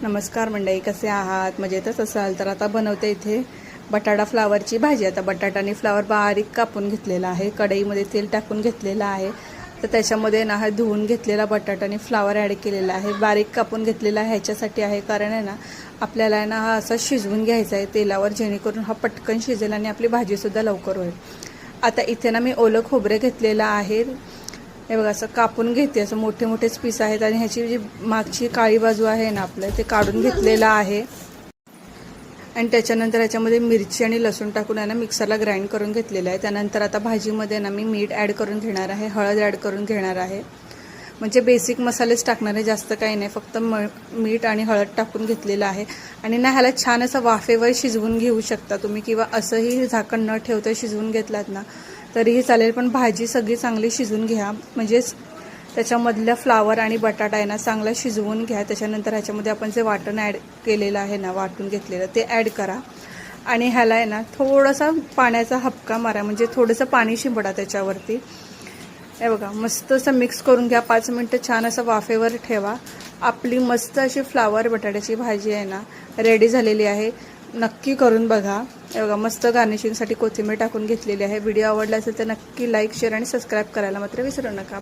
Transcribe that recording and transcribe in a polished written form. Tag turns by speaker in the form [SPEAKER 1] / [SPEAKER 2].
[SPEAKER 1] नमस्कार मंडळी, कसे आहात? मजेतच असाल तर आता बनवते इथे बटाटा फ्लावरची भाजी. आता बटाटा आणि फ्लावर बारीक कापून घेतलेला आहे, कढईमध्ये तेल टाकून घेतलेलं आहे. तर त्याच्यामध्ये ना हा धुवून घेतलेला बटाटा आणि फ्लावर ॲड केलेला आहे, बारीक कापून घेतलेला आहे. ह्याच्यासाठी आहे कारण आहे ना आपल्याला ना हा असा शिजवून घ्यायचा आहे तेलावर, जेणेकरून हा पटकन शिजेल आणि आपली भाजीसुद्धा लवकर होईल. आता इथे ना मी ओलं खोबरे घेतलेलं आहे, हे बघा असं कापून घेते. असं मोठे मोठेच पीस आहेत आणि ह्याची जी मागची काळी बाजू आहे ना आपलं ते काढून घेतलेलं आहे. आणि त्याच्यानंतर ह्याच्यामध्ये मिरची आणि लसूण टाकून आहे ना मिक्सरला ग्राइंड करून घेतलेलं आहे. त्यानंतर आता भाजीमध्ये ना मी मीठ ॲड करून घेणार आहे, हळद ॲड करून घेणार आहे. म्हणजे बेसिक मसालेच टाकणार आहे, जास्त काही नाही, फक्त मीठ आणि हळद टाकून घेतलेलं आहे. आणि ना ह्याला छान असं वाफेवर शिजवून घेऊ शकता तुम्ही, किंवा असंही झाकण न ठेवता शिजवून घेतलात ना तरीही चालेल. पण भाजी सगळी चांगली शिजवून घ्या, म्हणजेच त्याच्यामधल्या फ्लावर आणि बटाटा आहे ना चांगला शिजवून घ्या. त्याच्यानंतर ह्याच्यामध्ये आपण जे वाटण ॲड केलेलं आहे ना, वाटून घेतलेलं ते ॲड करा. आणि ह्याला आहे ना थोडासा पाण्याचा हपका मारा, म्हणजे थोडंसं पाणी शिंपडा त्याच्यावरती. हे बघा मस्त असं मिक्स करून घ्या, 5 मिनटं छान असं वाफेवर ठेवा. आपली मस्त अशी फ्लावर बटाट्याची भाजी आहे ना रेडी झालेली आहे. नक्की करून बघा. हे बघा मस्त गार्निशिंगसाठी कोथिंबीर टाकून घेतलेली आहे. व्हिडिओ आवडला असेल तर नक्की लाईक, शेअर आणि सबस्क्राईब करायला मात्र विसरू नका.